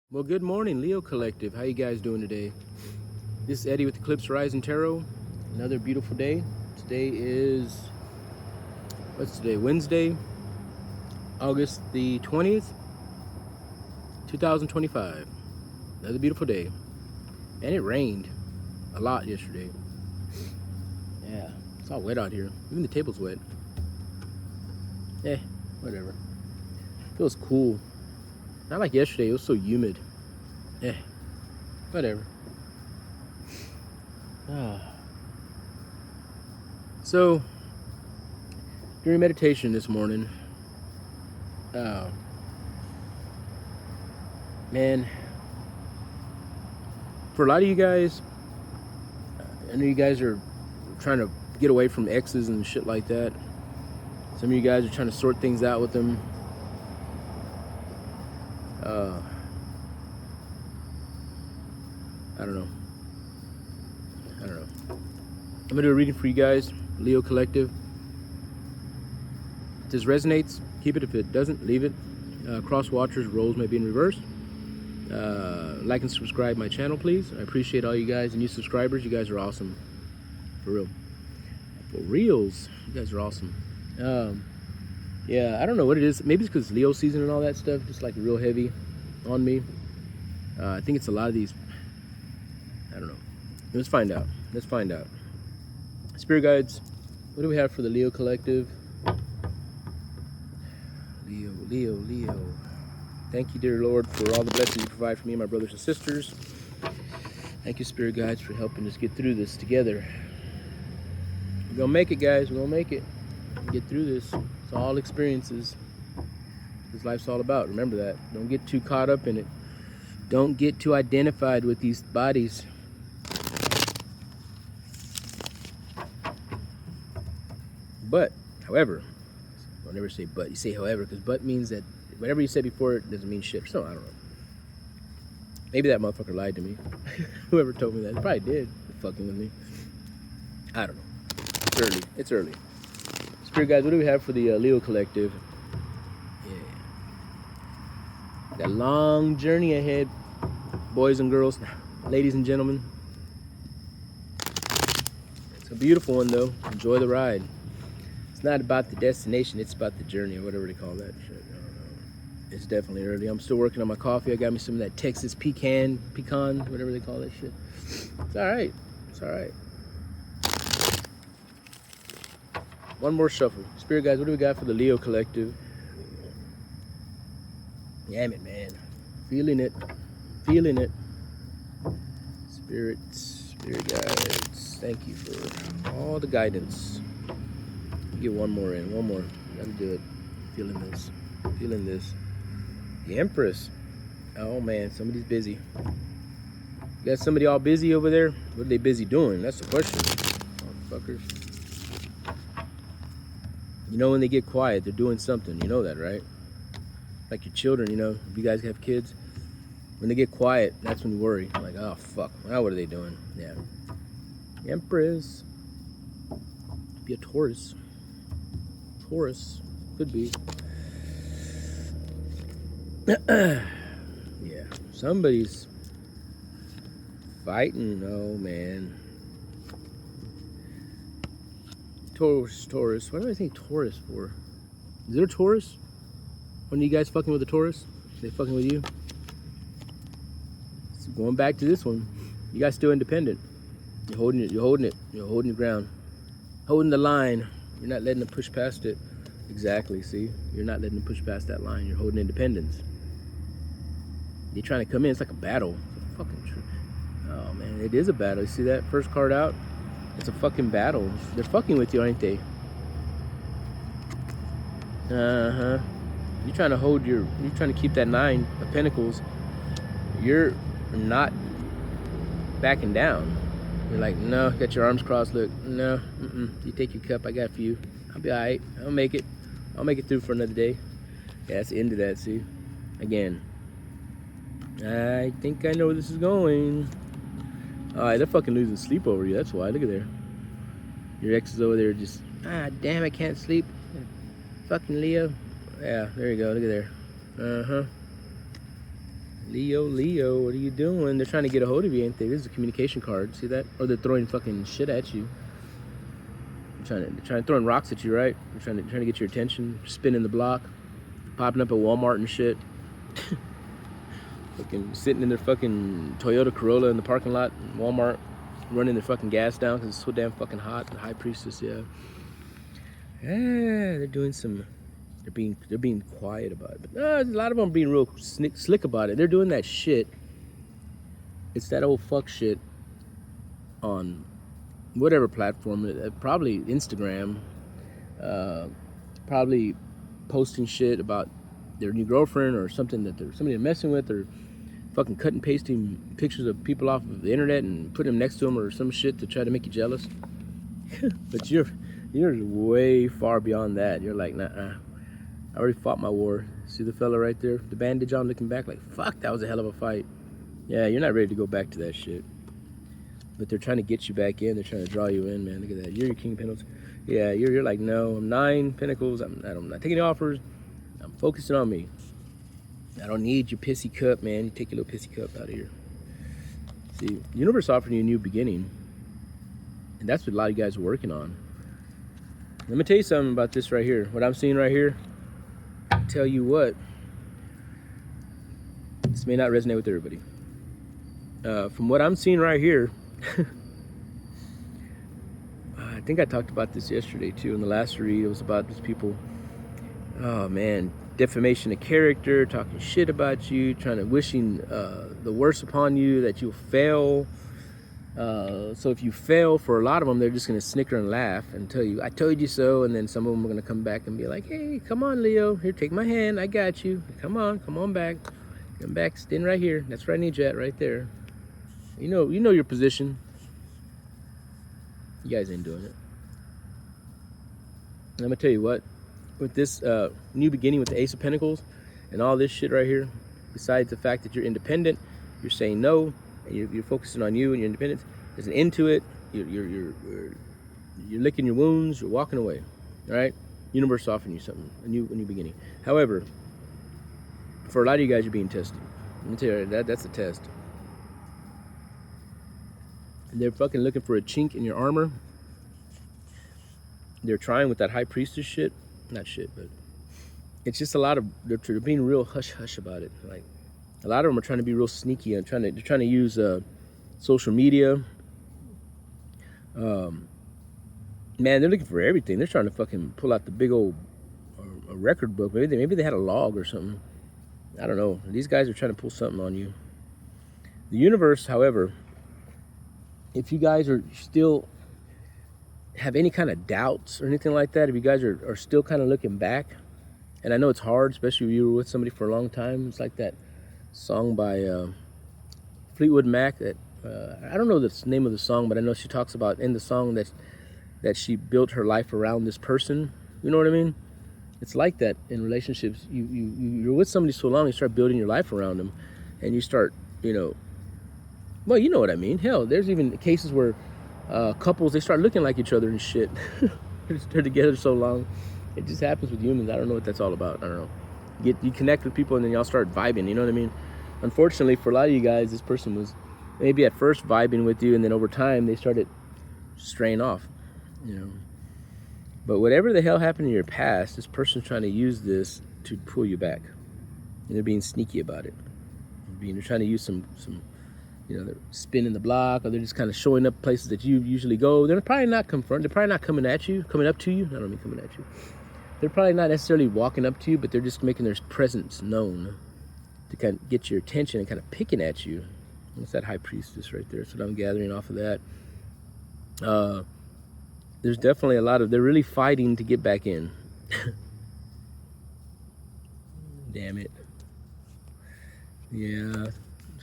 Well, good morning, Leo Collective. How you guys doing today? This is Eddie with Eclipse Horizon Tarot. Another beautiful day. Today is, what's today? Wednesday, August the 20th, 2025. Another beautiful day. And it rained a lot yesterday. Yeah, it's all wet out here. Even the table's wet. Whatever. Feels cool. Not like yesterday, it was so humid. Whatever. So, during meditation this morning, man, for a lot of you guys, I know you guys are trying to get away from exes and shit like that. Some of you guys are trying to sort things out with them. I don't know. I'm gonna do a reading for you guys, Leo Collective. If this resonates, keep it. If it doesn't, leave it. Cross watchers, roles may be in reverse. Like and subscribe my channel, please. I appreciate all you guys and new subscribers. You guys are awesome. For real. For reals, you guys are awesome. Yeah, I don't know what it is. Maybe it's because Leo season and all that stuff, just like real heavy on me. I think it's a lot of these. I don't know. Let's find out. Spirit guides, what do we have for the Leo Collective? Leo. Thank you, dear Lord, for all the blessings you provide for me and my brothers and sisters. Thank you, Spirit guides, for helping us get through this together. We're gonna make it, guys. We're gonna make it. Get through this. It's all experiences. This life's all about. Remember that. Don't get too caught up in it. Don't get too identified with these bodies. But, however, I'll never say but. You say however, because but means that whatever you said before it doesn't mean shit. So I don't know. Maybe that motherfucker lied to me. Whoever told me that. He probably did. Fucking with me. I don't know. It's early. Spirit guys, what do we have for the Leo Collective? Yeah. Got a long journey ahead, boys and girls, ladies and gentlemen. It's a beautiful one, though. Enjoy the ride. It's not about the destination, it's about the journey, or whatever they call that shit. I don't know. It's definitely early. I'm still working on my coffee. I got me some of that Texas pecan, whatever they call that shit. It's all right. One more shuffle. Spirit guys, what do we got for the Leo Collective? Damn it, man. Feeling it. Spirit guides, thank you for all the guidance. Get one more in. Gotta do it. Feeling this. The Empress. Oh man, somebody's busy. You got somebody all busy over there? What are they busy doing? That's the question. Motherfuckers. You know when they get quiet, they're doing something. You know that, right? Like your children, you know, if you guys have kids, when they get quiet, that's when you worry. Like, oh fuck, now what are they doing? Yeah. The Empress. Be a Taurus. Could be. Yeah, somebody's fighting. Oh man. Taurus. Why do I think Taurus for? Is there a Taurus? When you guys fucking with a Taurus? They fucking with you? So going back to this one, you guys still independent. You're holding it. You're holding your ground. Holding the line. You're not letting them push past it. Exactly, see? You're not letting them push past that line. You're holding independence. They're trying to come in. It's like a battle. It's a fucking oh, man. It is a battle. You see that first card out? It's a fucking battle. They're fucking with you, aren't they? Uh-huh. You're trying to keep that 9 of Pentacles. You're not backing down. You're like, no, got your arms crossed. Look, no, you take your cup. I got for you. I'll be all right. I'll make it through for another day. Yeah, that's the end of that, see? Again. I think I know where this is going. All right, they're fucking losing sleep over you. That's why. Look at there. Your ex is over there just, damn, I can't sleep. Fucking Leo. Yeah, there you go. Look at there. Leo, what are you doing? They're trying to get a hold of you, ain't they? This is a communication card. See that? Or they're throwing fucking shit at you. They're trying to throwing rocks at you, right? They're trying to get your attention. Spinning the block, popping up at Walmart and shit. Fucking sitting in their fucking Toyota Corolla in the parking lot, in Walmart, running their fucking gas down because it's so damn fucking hot. The high priestess, yeah. Yeah, they're doing some. They're being quiet about it, but a lot of them are being real slick about it. They're doing that shit. It's that old fuck shit on whatever platform, probably Instagram, probably posting shit about their new girlfriend or something that somebody they're messing with, or fucking cutting pasting pictures of people off of the internet and putting them next to them or some shit to try to make you jealous. But you're way far beyond that. You're like, nah. I already fought my war. See the fella right there? The bandage on, looking back like, fuck, that was a hell of a fight. Yeah, you're not ready to go back to that shit. But they're trying to get you back in. They're trying to draw you in, man. Look at that. You're your King of Pentacles. Yeah, you're like, no, I'm 9 Pentacles. I'm not taking the offers. I'm focusing on me. I don't need your pissy cup, man. You take your little pissy cup out of here. See, the universe offering you a new beginning. And that's what a lot of you guys are working on. Let me tell you something about this right here. What I'm seeing right here. Tell you what, this may not resonate with everybody. From what I'm seeing right here, I think I talked about this yesterday too. In the last read, it was about these people. Oh man, defamation of character, talking shit about you, wishing the worst upon you, that you'll fail. So if you fail, for a lot of them, they're just going to snicker and laugh and tell you, I told you so. And then some of them are going to come back and be like, hey, come on, Leo. Here, take my hand. I got you. Come on back. Come back. Stand right here. That's where I need you at, right there. You know your position. You guys ain't doing it. And I'm going to tell you what. With this new beginning with the Ace of Pentacles and all this shit right here, besides the fact that you're independent, you're saying no, and you're focusing on you and your independence. There's an end to it. You're licking your wounds. You're walking away. All right. Universe offering you something, a new beginning. However, for a lot of you guys, you're being tested. Let me tell you that's a test. And they're fucking looking for a chink in your armor. They're trying with that high priestess shit. Not shit, but it's just a lot of they're being real hush about it. Like. A lot of them are trying to be real sneaky and they're trying to use social media. Man, they're looking for everything. They're trying to fucking pull out the big old record book. Maybe they had a log or something. I don't know. These guys are trying to pull something on you. The universe, however, if you guys are still have any kind of doubts or anything like that, if you guys are still kind of looking back, and I know it's hard, especially if you were with somebody for a long time. It's like that song by Fleetwood Mac that I don't know the name of the song, but I know she talks about in the song that she built her life around this person. You know what I mean? It's like that in relationships. You're with somebody so long, you start building your life around them, and you start, well, you know what I mean. Hell, there's even cases where couples, they start looking like each other and shit. They're together so long. It just happens with humans. I don't know what that's all about. I don't know. You connect with people and then y'all start vibing, you know what I mean? Unfortunately, for a lot of you guys, this person was maybe at first vibing with you, and then over time they started straying off, But whatever the hell happened in your past, this person's trying to use this to pull you back. And they're being sneaky about it. They're trying to use some they're spinning the block, or they're just kind of showing up places that you usually go. They're probably not they're probably not coming up to you. I don't mean coming at you. They're probably not necessarily walking up to you, but they're just making their presence known to kind of get your attention and kind of picking at you. It's that high priestess right there. That's what I'm gathering off of that. There's definitely a lot of, they're really fighting to get back in. Damn it. Yeah,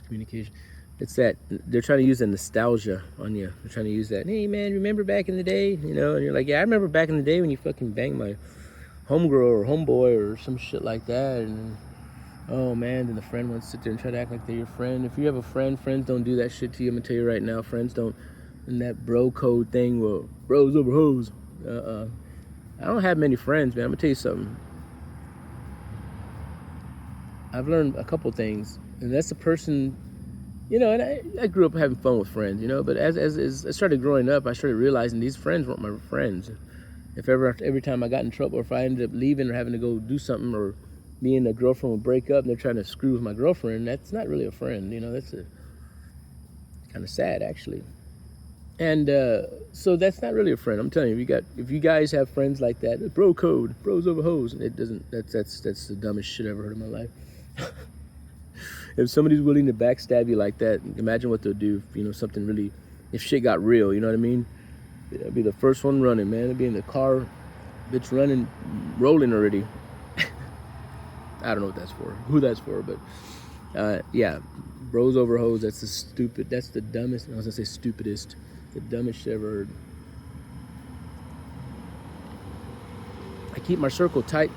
communication. It's that, they're trying to use the nostalgia on you. They're trying to use that, hey man, remember back in the day? And you're like, yeah, I remember back in the day when you fucking banged my homegirl or homeboy or some shit like that. And oh man, then the friend wants to sit there and try to act like they're your friend. If you have a friend, friends don't do that shit to you. I'm gonna tell you right now, friends don't. And that bro code thing, well, bros over hoes. I don't have many friends, man. I'm gonna tell you something. I've learned a couple things And that's the person, you know, and I grew up having fun with friends, you know, but as I started growing up, I started realizing these friends weren't my friends. If ever, every time I got in trouble, or if I ended up leaving or having to go do something, or me and a girlfriend would break up and they're trying to screw with my girlfriend, that's not really a friend, you know, that's kind of sad, actually. And so that's not really a friend. I'm telling you, if you guys have friends like that, bro code, bros over hoes, it doesn't. That's the dumbest shit I ever heard in my life. If somebody's willing to backstab you like that, imagine what they'll do. If, you know, something really, if shit got real, you know what I mean? I'll be the first one running, man. I'll be in the car, bitch running, rolling already. I don't know what that's for, who that's for, but yeah, bros over hoes. That's the dumbest. I was gonna say stupidest. The dumbest shit ever heard. I keep my circle tight.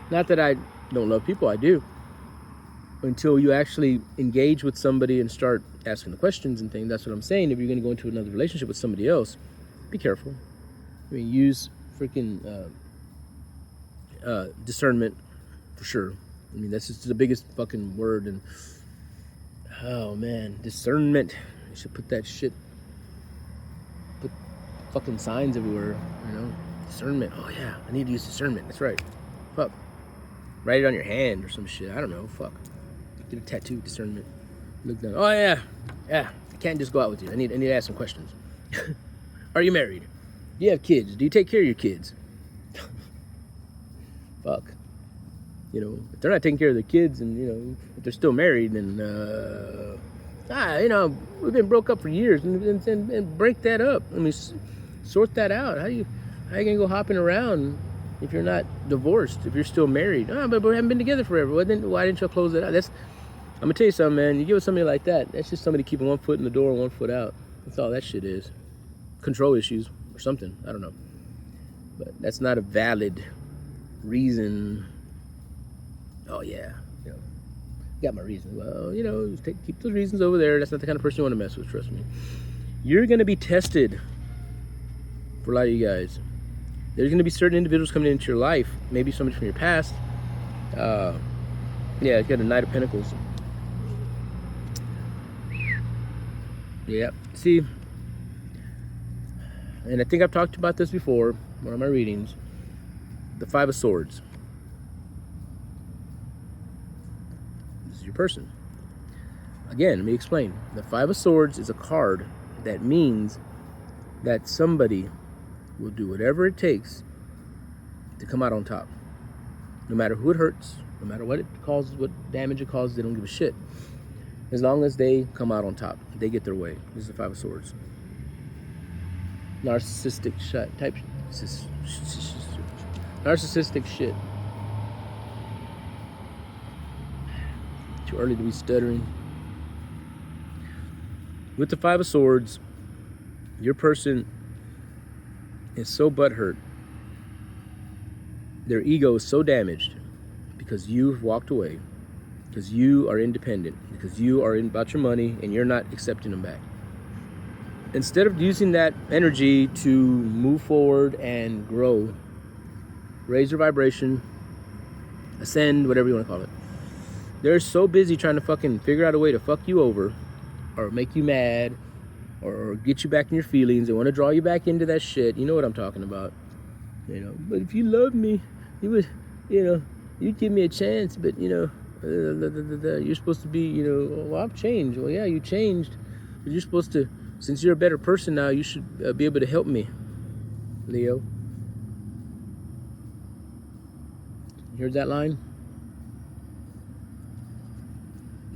Not that I don't love people, I do. Until you actually engage with somebody and start asking the questions and things. That's what I'm saying. If you're going to go into another relationship with somebody else, be careful. I mean, use freaking discernment for sure. I mean, that's just the biggest fucking word. And oh man, discernment. You should put that shit, put fucking signs everywhere, you know? Discernment. Oh yeah, I need to use discernment. That's right. Fuck. Write it on your hand or some shit. I don't know. Fuck. Get a tattoo, discernment. Look down. Oh yeah. Yeah. I can't just go out with you. I need to ask some questions. Are you married? Do you have kids? Do you take care of your kids? Fuck. You know, if they're not taking care of their kids and, you know, if they're still married, then you know, we've been broke up for years, and break that up. I mean, sort that out. How you gonna go hopping around if you're not divorced? If you're still married? But we haven't been together forever. Why didn't you close that out? I'm gonna tell you something, man. You get with somebody like that, that's just somebody keeping one foot in the door and one foot out. That's all that shit is. Control issues or something. I don't know. But that's not a valid reason. Oh yeah. Got my reasons. Well, you know, keep those reasons over there. That's not the kind of person you want to mess with, trust me. You're going to be tested for a lot of you guys. There's going to be certain individuals coming into your life, maybe somebody from your past. Yeah, it's got a Knight of Pentacles. Yeah, see, and I think I've talked about this before, one of my readings, the Five of Swords. Your person. Again, let me explain. The Five of Swords is a card that means that somebody will do whatever it takes to come out on top. No matter who it hurts, no matter what it causes, what damage it causes, they don't give a shit. As long as they come out on top, they get their way. This is the Five of Swords. Narcissistic type. Narcissistic shit. Too early to be stuttering. With the Five of Swords, your person is so butthurt. Their ego is so damaged because you've walked away, because you are independent, because you are about your money and you're not accepting them back. Instead of using that energy to move forward and grow, raise your vibration, ascend, whatever you want to call it, they're so busy trying to fucking figure out a way to fuck you over or make you mad or get you back in your feelings. They want to draw you back into that shit. You know what I'm talking about. You know, but if you love me, you would, you know, you'd give me a chance. But, you know, you're supposed to be, you know, well, I've changed. Well, yeah, you changed. But you're supposed to, since you're a better person now, you should be able to help me, Leo. You heard that line?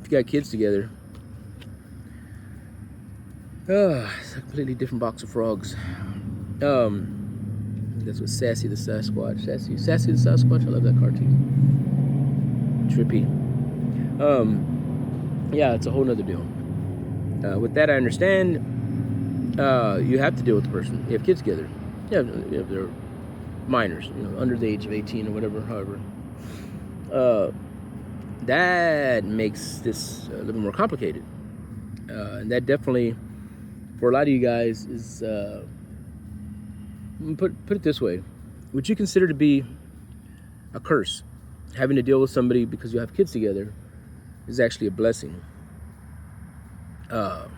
Got kids together. It's a completely different box of frogs. That's what Sassy the Sasquatch. Sassy the Sasquatch. I love that cartoon. Trippy. Yeah, it's a whole nother deal. With that, I understand. You have to deal with the person. You have kids together. Yeah, they're minors. You know, under the age of 18 or whatever. However. That makes this a little more complicated. And that definitely, for a lot of you guys, is, put it this way, would you consider to be a curse, having to deal with somebody because you have kids together, is actually a blessing. The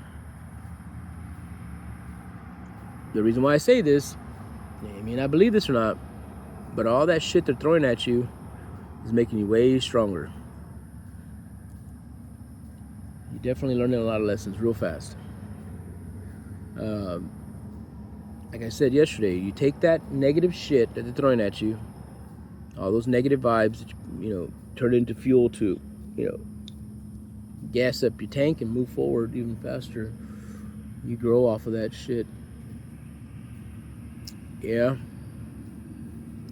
reason why I say this, you may not believe this or not, but all that shit they're throwing at you is making you way stronger. You're definitely learning a lot of lessons real fast. Like I said yesterday, you take that negative shit that they're throwing at you, all those negative vibes, turn it into fuel to, gas up your tank and move forward even faster. You grow off of that shit. Yeah.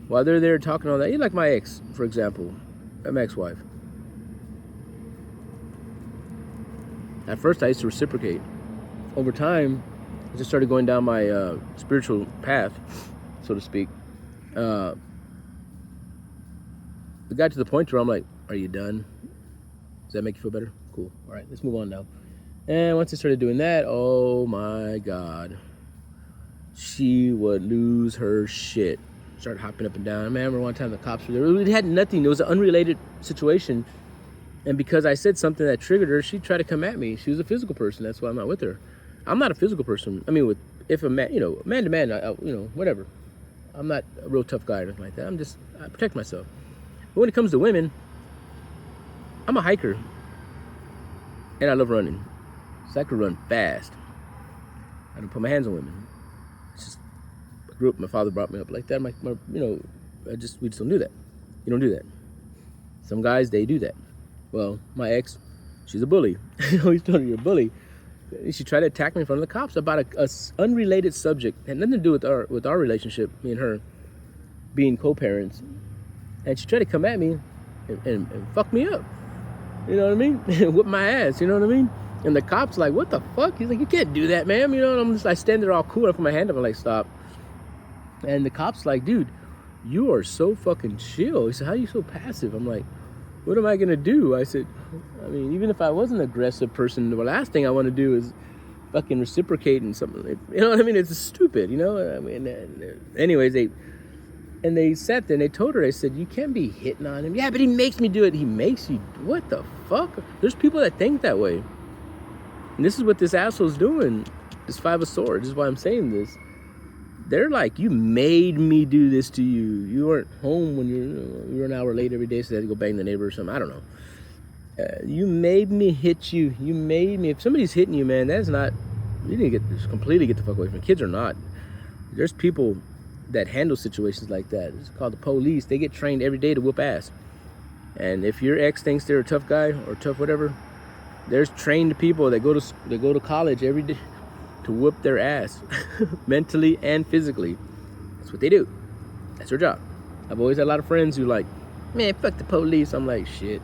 While they're there talking all that, you like my ex, for example, my ex-wife. At first, I used to reciprocate. Over time, I just started going down my spiritual path, so to speak. It got to the point where I'm like, are you done? Does that make you feel better? Cool. All right, let's move on now. And once I started doing that, oh my God. She would lose her shit. Start hopping up and down. I remember one time the cops were there. It had nothing. It was an unrelated situation. And because I said something that triggered her, she tried to come at me. She was a physical person. That's why I'm not with her. I'm not a physical person. I mean, if a man, man to man, whatever. I'm not a real tough guy or anything like that. I protect myself. But when it comes to women, I'm a hiker. And I love running. So I could run fast. I don't put my hands on women. It's just, I grew up, my father brought me up like that. We just don't do that. You don't do that. Some guys, they do that. Well, my ex, she's a bully. I always told her, you're a bully. She tried to attack me in front of the cops about a unrelated subject. It had nothing to do with our relationship, me and her, being co-parents. And she tried to come at me and fuck me up. You know what I mean? Whip my ass, you know what I mean? And the cop's like, what the fuck? He's like, you can't do that, ma'am. I stand there all cool. I put my hand up and like, stop. And the cop's like, dude, you are so fucking chill. He said, how are you so passive? I'm like, what am I going to do? I said, even if I was an aggressive person, the last thing I want to do is fucking reciprocate and something. You know what I mean? It's stupid, anyways, they sat there and they told her, they said, you can't be hitting on him. Yeah, but he makes me do it. He makes you, what the fuck? There's people that think that way. And this is what this asshole's doing. This Five of Swords. This is why I'm saying this. They're like, you made me do this to you. You weren't home when you were an hour late every day, so they had to go bang the neighbor or something. I don't know. You made me hit you. You made me. If somebody's hitting you, man, that's not. You need to completely get the fuck away from it. Kids are not. There's people that handle situations like that. It's called the police. They get trained every day to whoop ass. And if your ex thinks they're a tough guy or tough whatever, there's trained people that go to college every day to whoop their ass, mentally and physically. That's what they do. That's their job. I've always had a lot of friends who like, man, fuck the police. I'm like, shit.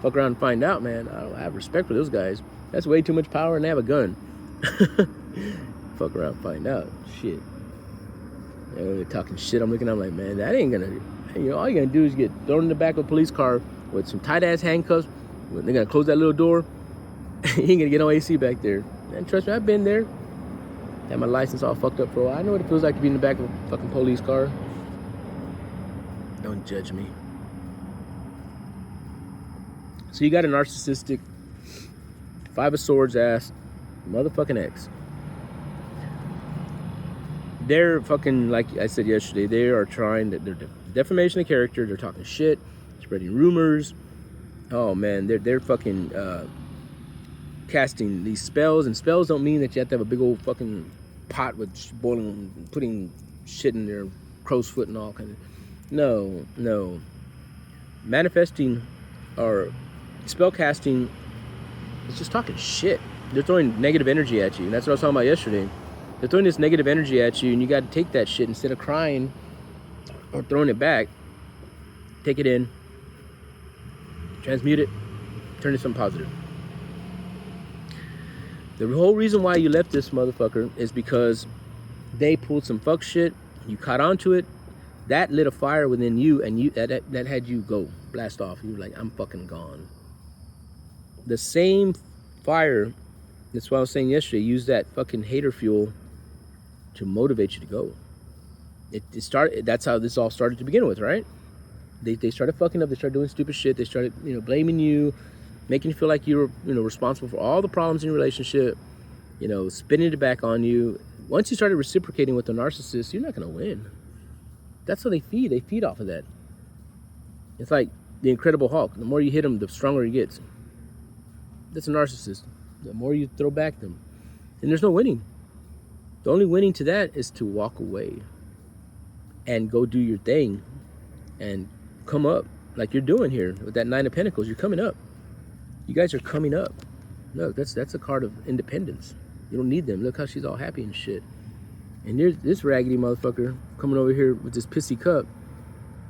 Fuck around and find out, man. I have respect for those guys. That's way too much power and they have a gun. Fuck around and find out. Shit. They're talking shit. I'm looking, I'm like, man, that ain't gonna, all you're gonna do is get thrown in the back of a police car with some tight ass handcuffs. They're gonna close that little door. You ain't gonna get no AC back there. And trust me, I've been there. Had my license all fucked up for a while. I know what it feels like to be in the back of a fucking police car. Don't judge me. So you got a narcissistic Five of Swords ass motherfucking ex. They're fucking, like I said yesterday, they are trying to, they're defamation of character, they're talking shit, spreading rumors. Oh man, they're fucking casting these spells, and spells don't mean that you have to have a big old fucking pot with boiling, putting shit in there, crow's foot and all kind of. No. Manifesting or spell casting is just talking shit. They're throwing negative energy at you, and that's what I was talking about yesterday. They're throwing this negative energy at you, and you got to take that shit instead of crying or throwing it back. Take it in, transmute it, turn it something positive. The whole reason why you left this motherfucker is because they pulled some fuck shit. You caught onto it. That lit a fire within you, and that had you go blast off. You were like, I'm fucking gone. The same fire. That's what I was saying yesterday. Use that fucking hater fuel to motivate you to go. It started. That's how this all started to begin with, right? They started fucking up. They started doing stupid shit. They started, blaming you. making you feel like you're, responsible for all the problems in your relationship, spinning it back on you. Once you started reciprocating with the narcissist, you're not going to win. That's how they feed. They feed off of that. It's like the Incredible Hulk. The more you hit him, the stronger he gets. That's a narcissist. The more you throw back them. And there's no winning. The only winning to that is to walk away and go do your thing and come up like you're doing here with that Nine of Pentacles. You're coming up. You guys are coming up. Look, that's a card of independence. You don't need them. Look how she's all happy and shit. And there's this raggedy motherfucker coming over here with this pissy cup.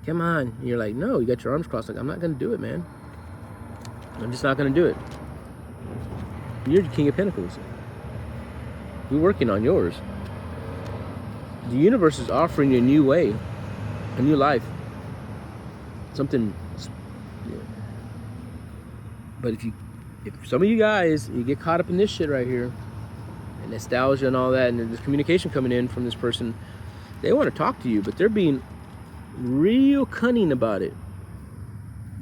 Come on. And you're like, no, you got your arms crossed. Like, I'm not going to do it, man. I'm just not going to do it. You're the King of Pentacles. You're working on yours. The universe is offering you a new way, a new life. Something. But if some of you guys, you get caught up in this shit right here, and nostalgia and all that, and there's communication coming in from this person, they want to talk to you, but they're being real cunning about it.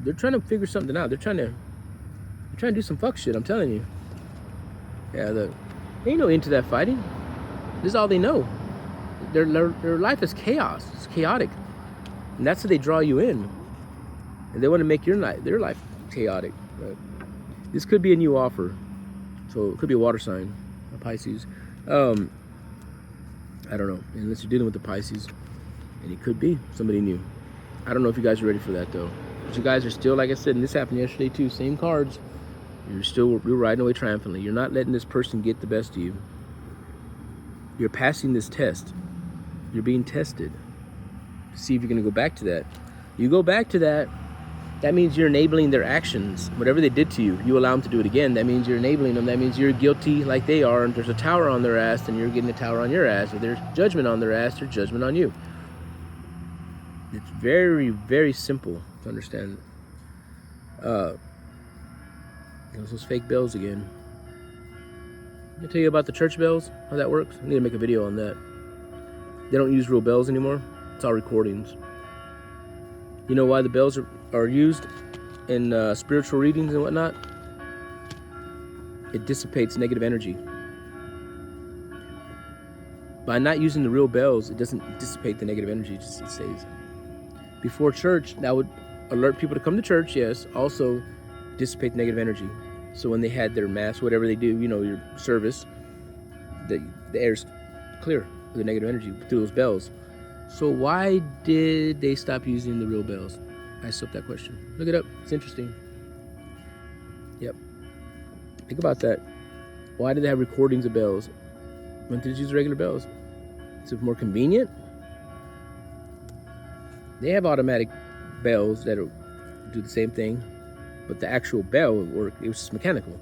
They're trying to figure something out. They're trying to do some fuck shit, I'm telling you. Yeah, they ain't no into that fighting. This is all they know. Their life is chaos. It's chaotic. And that's how they draw you in. And they want to make their life chaotic. Right? This could be a new offer. So it could be a water sign, a Pisces. I don't know. Unless you're dealing with the Pisces. And it could be somebody new. I don't know if you guys are ready for that, though. But you guys are still, like I said, and this happened yesterday, too. Same cards. You're riding away triumphantly. You're not letting this person get the best of you. You're passing this test. You're being tested to see if you're going to go back to that. You go back to that, that means you're enabling their actions. Whatever they did to you, you allow them to do it again. That means you're enabling them. That means you're guilty like they are, and there's a tower on their ass, and you're getting a tower on your ass. Or there's judgment on their ass, there's judgment on you. It's very, very simple to understand. Those fake bells again. I'll tell you about the church bells, how that works. I need to make a video on that. They don't use real bells anymore. It's all recordings. You know why the bells are used in spiritual readings and whatnot? It dissipates negative energy. By not using the real bells, it doesn't dissipate the negative energy, it stays. Before church, that would alert people to come to church, yes, also dissipate negative energy. So when they had their mass, whatever they do, your service, the air's clear with the negative energy through those bells. So why did they stop using the real bells? I asked up that question. Look it up. It's interesting. Yep. Think about that. Why did they have recordings of bells? When did they use regular bells? Is it more convenient? They have automatic bells that do the same thing, but the actual bell would work. It was just mechanical,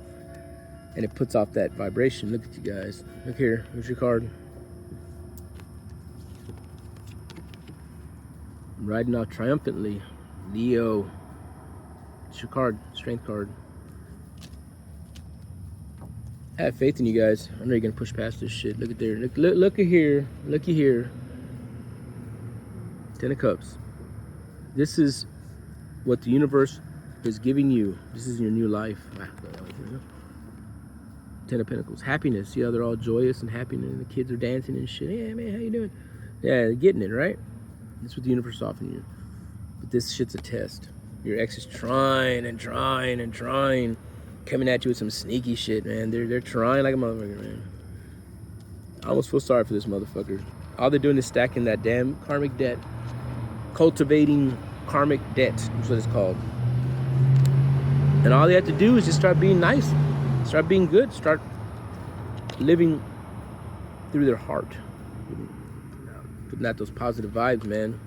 and it puts off that vibration. Look at you guys. Look here. Here's your card. Riding off triumphantly, Leo. It's your card, strength card. I have faith in you guys. I know you're gonna push past this shit. Look at there. Look at here. Looky here. 10 of Cups. This is what the universe is giving you. This is your new life. 10 of Pentacles. Happiness. Yeah, they're all joyous and happy, and the kids are dancing and shit. Yeah, man, how you doing? Yeah, getting it, right? That's what the universe is offering you. But this shit's a test. Your ex is trying and trying and trying, coming at you with some sneaky shit, man. They're trying like a motherfucker, man. I almost feel sorry for this motherfucker. All they're doing is stacking that damn karmic debt. Cultivating karmic debt is what it's called. And all they have to do is just start being nice. Start being good. Start living through their heart. Putting out those positive vibes, man.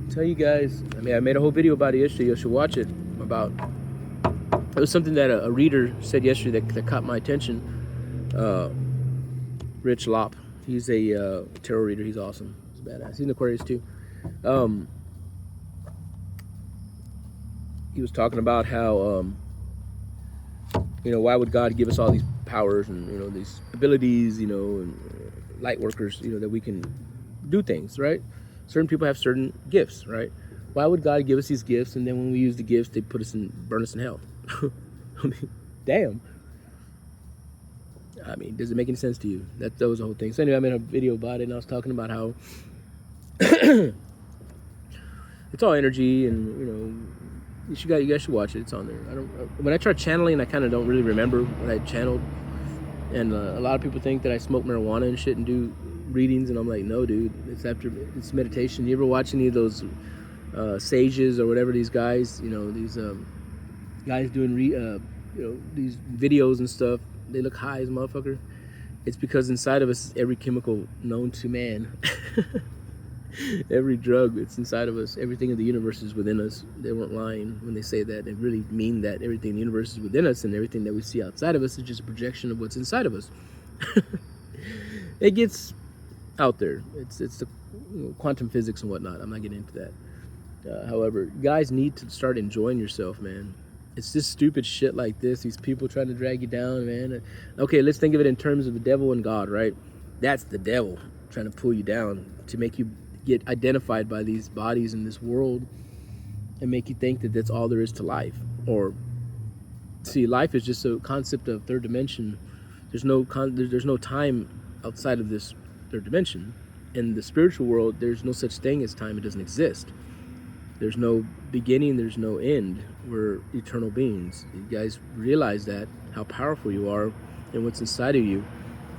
Tell you guys, I made a whole video about it yesterday. You should watch it. It was something that a reader said yesterday that caught my attention. Rich Lop. He's a tarot reader. He's awesome. He's a badass. He's in Aquarius too. He was talking about how, why would God give us all these powers and, these abilities, and light workers, that we can do things, right? Certain people have certain gifts, right? Why would God give us these gifts, and then when we use the gifts, they burn us in hell? I mean, damn. I mean, does it make any sense to you? That was the whole thing. So anyway, I made a video about it, and I was talking about how it's all energy, and you guys should watch it. It's on there. When I try channeling, I kind of don't really remember what I channeled, and a lot of people think that I smoke marijuana and shit and do readings, and I'm like, no, dude. It's meditation. You ever watch any of those sages or whatever, these guys? These guys doing these videos and stuff. They look high as a motherfucker. It's because inside of us is every chemical known to man. Every drug, it's inside of us. Everything in the universe is within us. They weren't lying when they say that. They really mean that everything in the universe is within us, and everything that we see outside of us is just a projection of what's inside of us. It gets out there. It's the quantum physics and whatnot. I'm not getting into that. However, you guys need to start enjoying yourself, man. It's just stupid shit like this. These people trying to drag you down, man. Okay, let's think of it in terms of the devil and God, right? That's the devil trying to pull you down to make you get identified by these bodies in this world and make you think that that's all there is to life. Or see, life is just a concept of third dimension. There's no time outside of this third dimension. In the spiritual world, there's no such thing as time. It doesn't exist. There's no beginning, there's no end. We're eternal beings. You guys realize that, how powerful you are and what's inside of you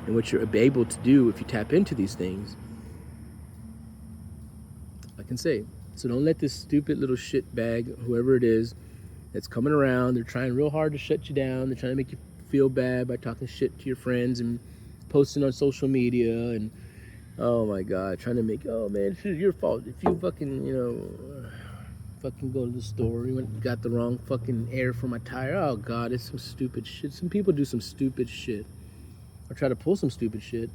and what you're able to do if you tap into these things. I can say. So don't let this stupid little shit bag, whoever it is, that's coming around. They're trying real hard to shut you down. They're trying to make you feel bad by talking shit to your friends and posting on social media and, oh my God, trying to make, oh man, this is your fault. If you fucking, fucking go to the store, you got the wrong fucking air for my tire. Oh God, it's some stupid shit. Some people do some stupid shit or try to pull some stupid shit.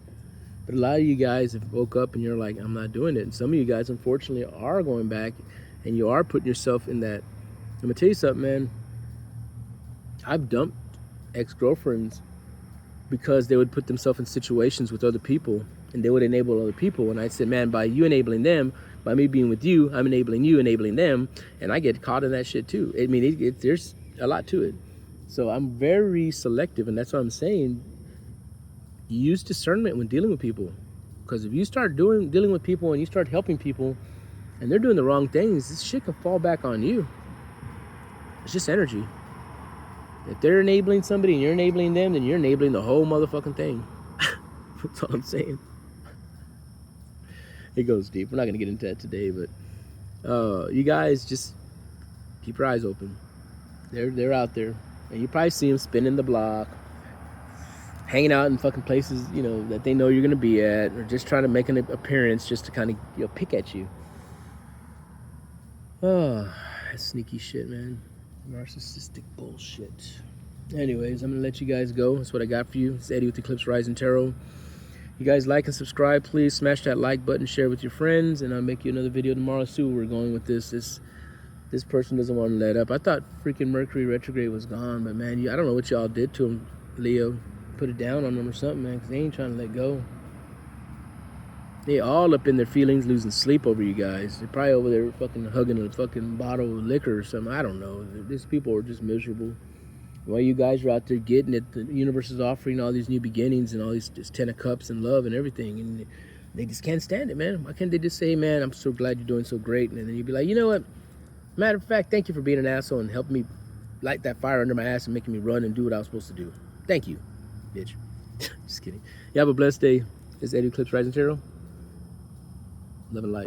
But a lot of you guys have woke up and you're like, I'm not doing it. And some of you guys, unfortunately, are going back and you are putting yourself in that. I'm gonna tell you something, man. I've dumped ex-girlfriends because they would put themselves in situations with other people and they would enable other people. And I said, man, by you enabling them, by me being with you, I'm enabling you, enabling them. And I get caught in that shit too. I mean, there's a lot to it. So I'm very selective, and that's what I'm saying. Use discernment when dealing with people. Because if you start dealing with people and you start helping people and they're doing the wrong things, this shit can fall back on you. It's just energy. If they're enabling somebody and you're enabling them, then you're enabling the whole motherfucking thing. That's all I'm saying. It goes deep. We're not going to get into that today, but you guys just keep your eyes open. They're out there. And you probably see them spinning the block, hanging out in fucking places, that they know you're going to be at, or just trying to make an appearance just to kind of, pick at you. Oh, that's sneaky shit, man. Narcissistic bullshit. Anyways, I'm going to let you guys go. That's what I got for you. It's Eddie with Eclipse Rising Tarot. You guys like and subscribe, please. Smash that like button, share with your friends, and I'll make you another video tomorrow. See where we're going with this. This person doesn't want to let up. I thought freaking Mercury retrograde was gone, but man, I don't know what y'all did to him, Leo. Put it down on them or something, man, because they ain't trying to let go. They all up in their feelings, losing sleep over you guys. They're probably over there fucking hugging a fucking bottle of liquor or something. I don't know. These people are just miserable. While you guys are out there getting it, the universe is offering all these new beginnings and all these just 10 of cups and love and everything, and they just can't stand it, man. Why can't they just say, man, I'm so glad you're doing so great, and then you'd be like, you know what? Matter of fact, thank you for being an asshole and helping me light that fire under my ass and making me run and do what I was supposed to do. Thank you, bitch. Just kidding. You have a blessed day. This is Eddie Eclipse Rising Tarot. Love and light.